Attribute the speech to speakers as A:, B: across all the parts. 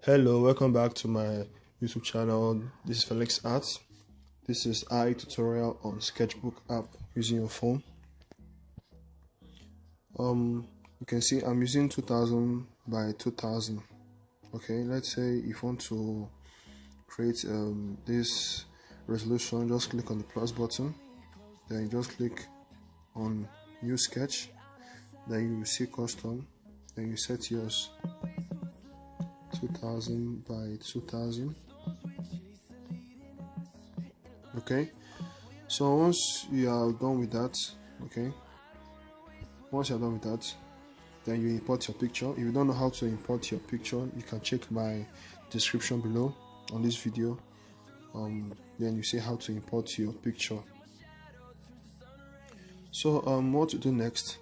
A: Hello, welcome back to my YouTube channel. This is Felix Arts. This is eye tutorial on Sketchbook app using your phone. You can see I'm using 2000 by 2000. Okay, let's say if you want to create this resolution, just click on the plus button, then you just click on new sketch, then you will see custom, then you set yours 2000 by 2000. Okay, so once you are done with that, then you import your picture. If you don't know how to import your picture, you can check my description below on this video. Then you see how to import your picture. So what to do next,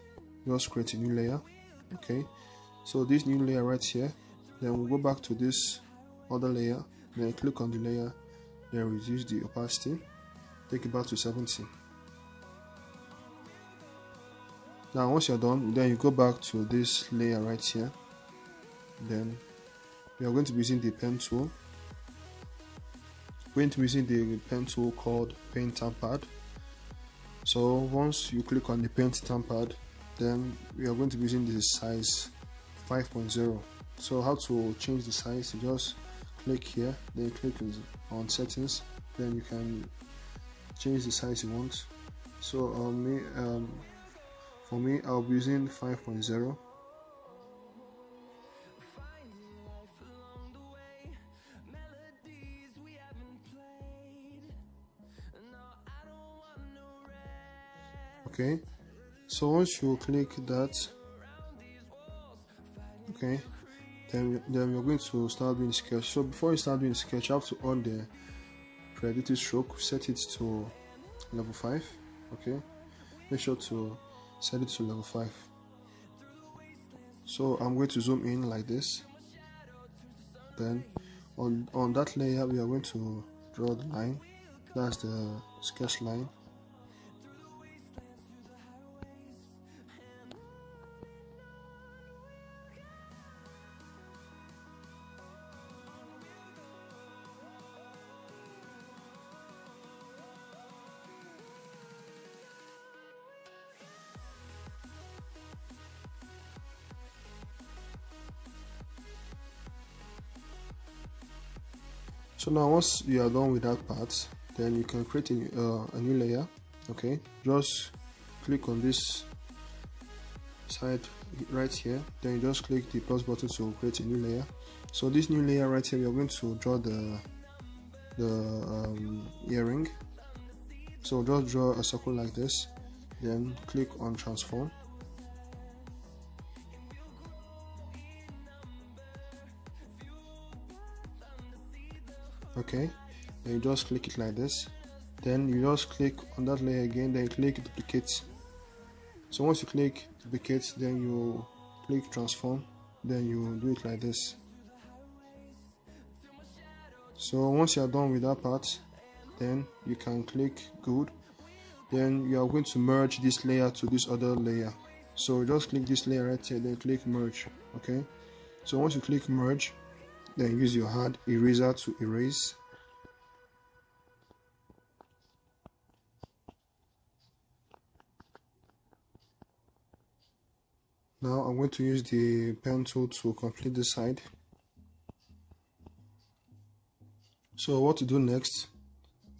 A: just create a new layer. Okay, so this new layer right here, then we'll go back to this other layer, then click on the layer, then reduce the opacity, take it back to 70. Now once you're done, then you go back to this layer right here, then we are going to be using the pen tool. We're going to be using the pen tool called Pen Pad. So once you click on the Pen Pad, then we are going to be using this size 5.0. So how to change the size? You just click here, then click on settings, then you can change the size you want. So for me, I'll be using 5.0. Okay, so once you click that, okay, then we're going to start doing sketch. So before you start doing sketch, you have to on the predictive stroke, set it to level 5. Okay, make sure to set it to level 5. So I'm going to zoom in like this. Then on that layer we are going to draw the line. That's the sketch line. So now once you are done with that part, then you can create a new layer. Okay, just click on this side right here, then you just click the plus button to create a new layer. So this new layer right here, we are going to draw the earring. So just draw a circle like this, then click on transform. Okay, then you just click it like this, then you just click on that layer again, then you click duplicate. So once you click duplicate, then you click transform, then you do it like this. So once you are done with that part, then you can click good, then you are going to merge this layer to this other layer. So just click this layer right here, then click merge. Okay, so once you click merge, then use your hand eraser to erase. Now I'm going to use the pen tool to complete the side. So what to do next?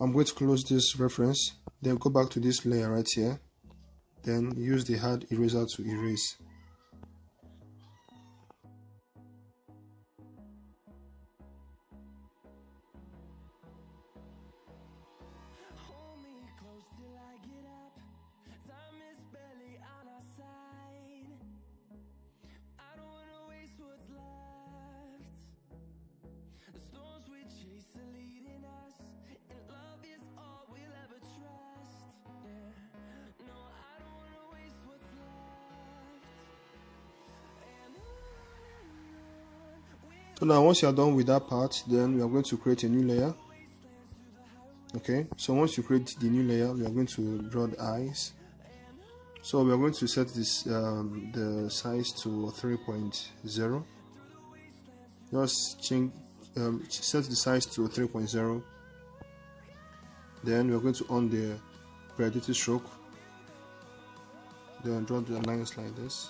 A: I'm going to close this reference, then go back to this layer right here, then use the hard eraser to erase. So now once you are done with that part, then we are going to create a new layer. Okay, so once you create the new layer, we are going to draw the eyes. So we are going to set this the size to 3.0. just change set the size to 3.0. Then we're going to on the predicted stroke, then draw the lines like this.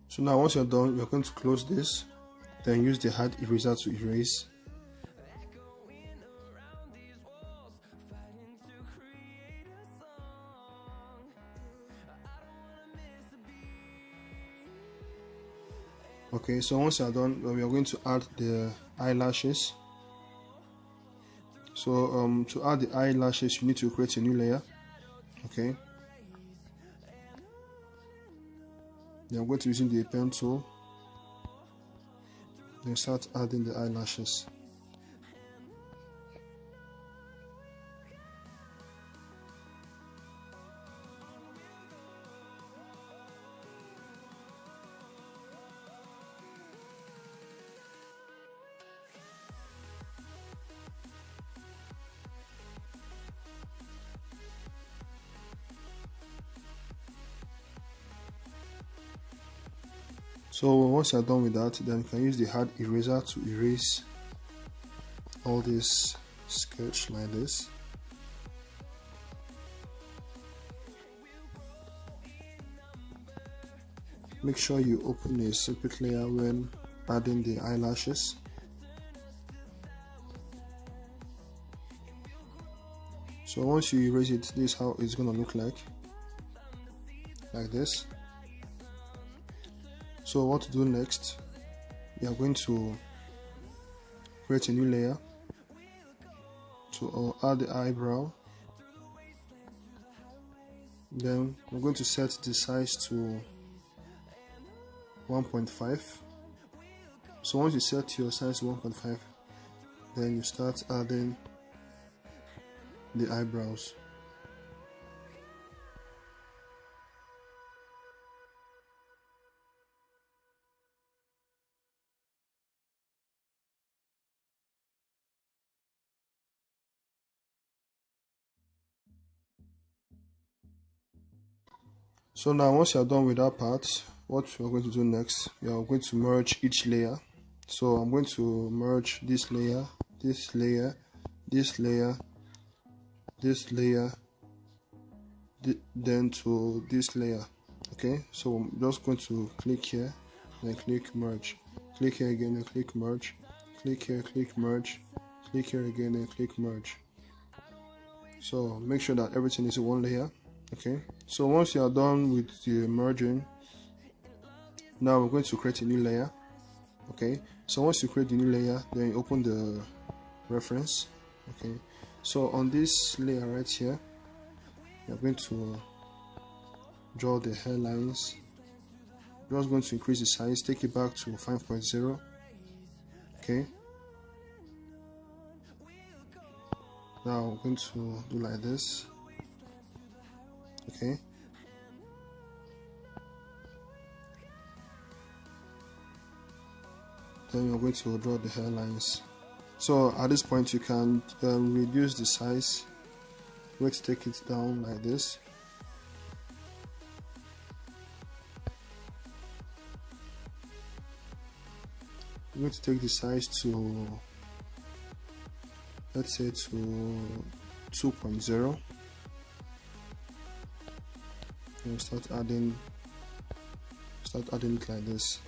A: So now once you're done, you're going to close this, then use the hard eraser to erase. Okay, so once you're done, we are going to add the eyelashes. So to add the eyelashes, you need to create a new layer. Okay, then I'm going to using the pen tool, then start adding the eyelashes. So once you're done with that, then you can use the hard eraser to erase all this sketch like this. Make sure you open a separate layer when adding the eyelashes. So once you erase it, this is how it's gonna look like this. So what to do next? We are going to create a new layer to add the eyebrow. Then we're going to set the size to 1.5. So once you set your size to 1.5, then you start adding the eyebrows. So now once you're done with that part, what we're going to do next, we are going to merge each layer. So I'm going to merge this layer, this layer, this layer, this layer, then to this layer. Okay, so I'm just going to click here, then click merge, click here again and click merge, click here, click merge, click here again and click merge. So make sure that everything is in one layer. Okay, so once you are done with the merging, now we're going to create a new layer. Okay, so once you create the new layer, then you open the reference. Okay, so on this layer right here, you're going to draw the hairlines. You're just going to increase the size, take it back to 5.0. Okay, now I'm going to do like this. Okay, then you're going to draw the hairlines. So at this point you can reduce the size. We're going to take it down like this. I'm going to take the size to, let's say, to 2.0. and start adding it like this.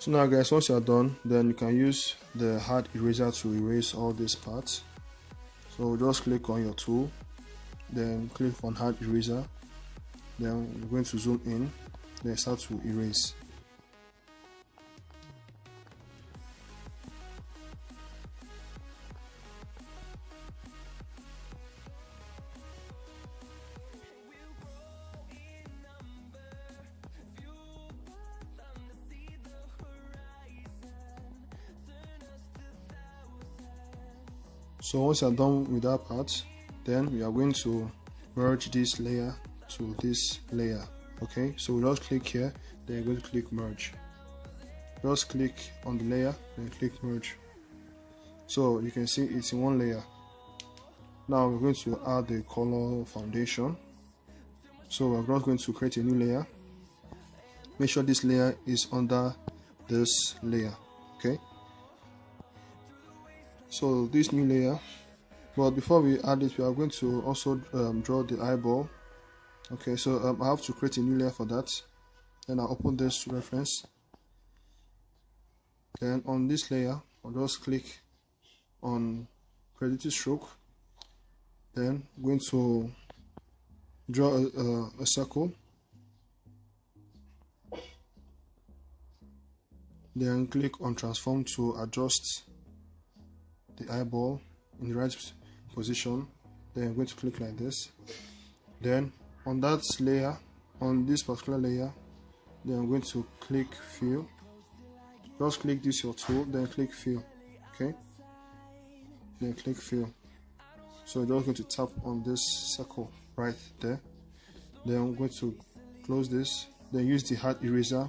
A: So now guys, once you are done, then you can use the hard eraser to erase all these parts. So just click on your tool, then click on hard eraser, then we're going to zoom in, then start to erase. So once you're done with that part, then we are going to merge this layer to this layer. Okay, so we just click here, then you're going to click merge. Just click on the layer, then click merge. So you can see it's in one layer. Now we're going to add the color foundation. So we're just going to create a new layer. Make sure this layer is under this layer. Okay, so this new layer, but before we add it, we are going to also draw the eyeball. Okay, so I have to create a new layer for that. Then I'll open this reference. Then on this layer, I'll just click on creative stroke. Then I'm going to draw a circle. Then click on transform to adjust the eyeball in the right position. Then I'm going to click like this. Then on that layer, on this particular layer, then I'm going to click fill. Just click this your tool, then click fill. Okay, then click fill. So I'm just going to tap on this circle right there. Then I'm going to close this, then use the hard eraser.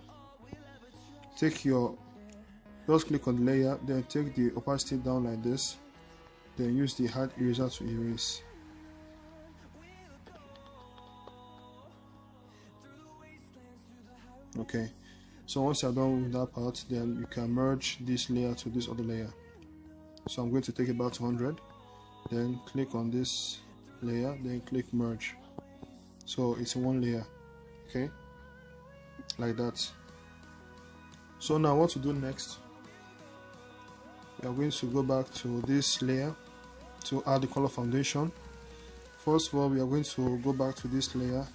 A: Just click on the layer, then take the opacity down like this, then use the hard eraser to erase. Okay, so once you're done with that part, then you can merge this layer to this other layer. So I'm going to take it back to 100, then click on this layer, then click merge. So it's in one layer. Okay, like that. So now what to do next? We are going to go back to this layer to add the color foundation. First of all, we are going to go back to this layer,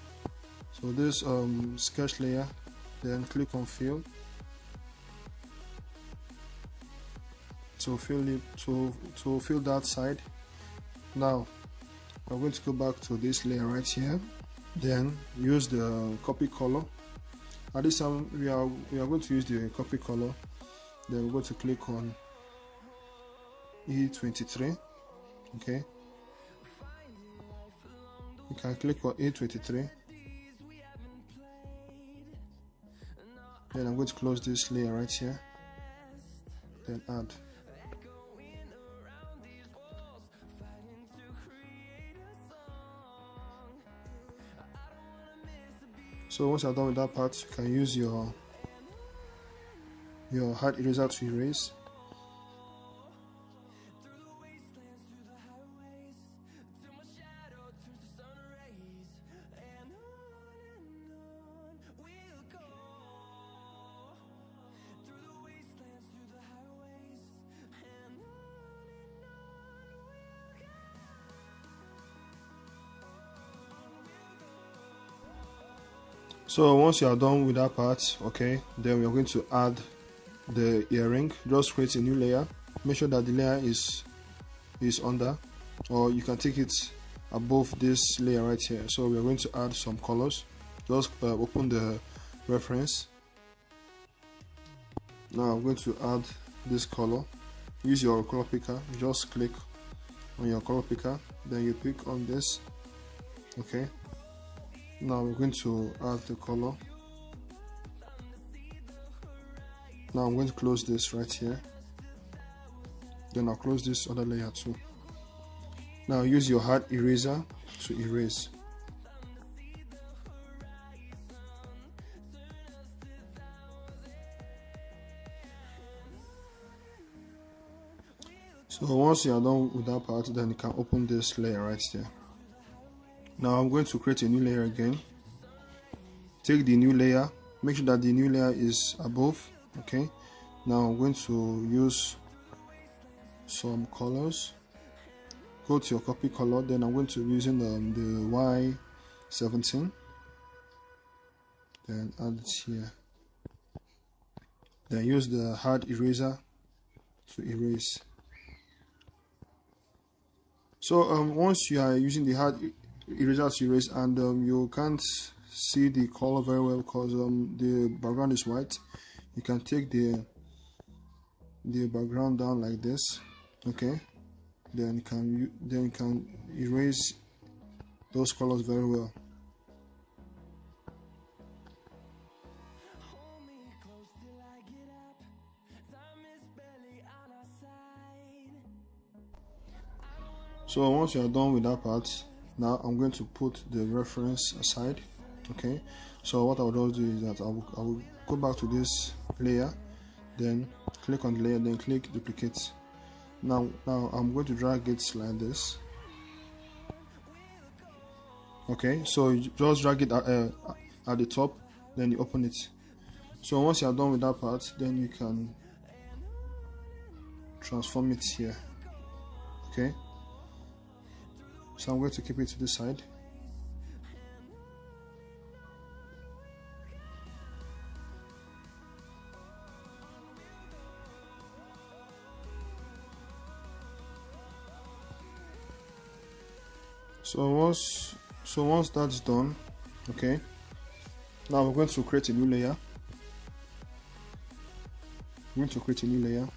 A: so this sketch layer, then click on fill to fill that side. Now we're going to go back to this layer right here, then use the copy color. At this time we are going to use the copy color. Then we're going to click on E23. Okay, you can click on E23. Then I'm going to close this layer right here, then add. So once you're done with that part, you can use your hard eraser to erase. So once you are done with that part, okay, then we are going to add the earring. Just create a new layer. Make sure that the layer is under, or you can take it above this layer right here. So we are going to add some colors. Just open the reference. Now I'm going to add this color. Use your color picker. You just click on your color picker, then you pick on this. Okay, now we're going to add the color. Now I'm going to close this right here, then I'll close this other layer too. Now use your hard eraser to erase. So once you are done with that part, then you can open this layer right there. Now I'm going to create a new layer again. Take the new layer, make sure that the new layer is above. Okay, Now I'm going to use some colors. Go to your copy color, then I'm going to be using the Y17, then add it here. Then use the hard eraser to erase. So once you are using the hard eraser to erase and you can't see the color very well because the background is white, you can take the background down like this, okay? Then you can erase those colors very well. So once you are done with that part, now I'm going to put the reference aside, okay? So what I will just do is that I will go back to this layer, then click on the layer, then click duplicate. Now I'm going to drag it like this, okay? So you just drag it at the top, then you open it. So once you are done with that part, then you can transform it here, okay? So I'm going to keep it to this side. So once that's done, okay, now we're going to create a new layer. I'm going to create a new layer.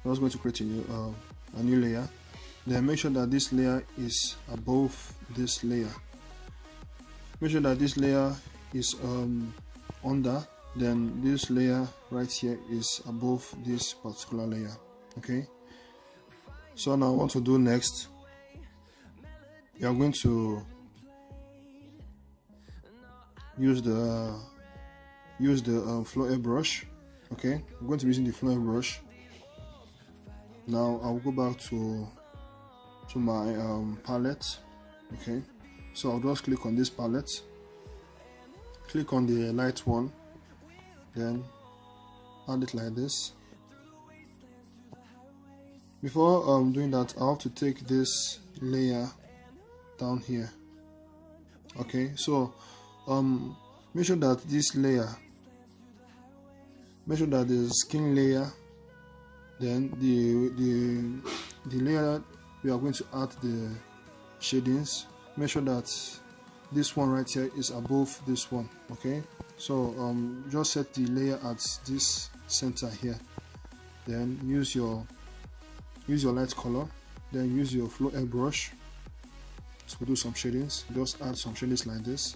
A: I'm just going to create a new layer. Then make sure that this layer is above this layer. Make sure that this layer is under, then this layer right here is above this particular layer, okay? So now what to do next, you are going to use the flow airbrush, okay? I'm going to be using the flow airbrush. Now I'll go back to my palette, okay? So I'll just click on this palette, click on the light one, then add it like this. Before doing that, I have to take this layer down here, okay? So make sure that this layer, make sure that the skin layer, then the layer we are going to add the shadings, make sure that this one right here is above this one, okay? So just set the layer at this center here, then use your light color, then use your flow airbrush to do some shadings. Just add some shadings like this.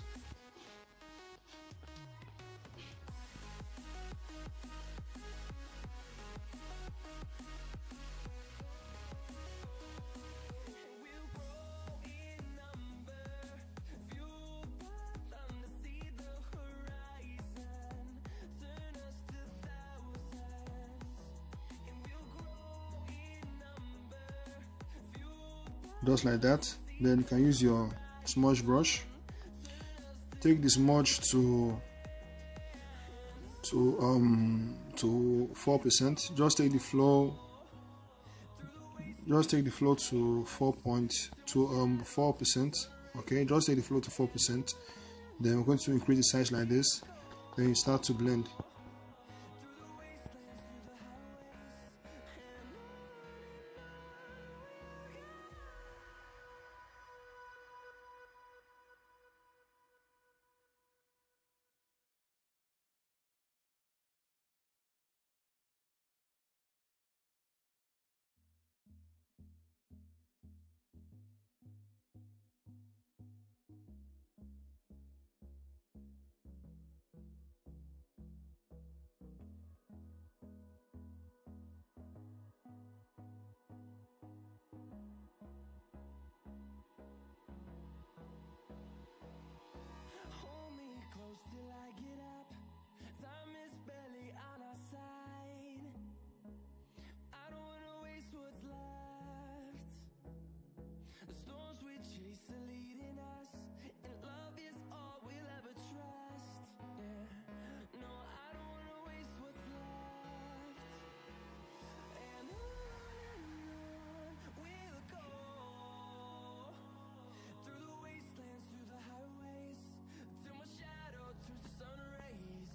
A: Just like that. Then you can use your smudge brush. Take the smudge to 4%. Just take the flow to 4%. Okay, just take the flow to 4%. Then we're going to increase the size like this. Then you start to blend.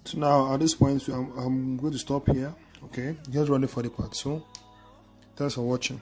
A: So now at this point I'm going to stop here. Okay, just running for the part. So thanks for watching.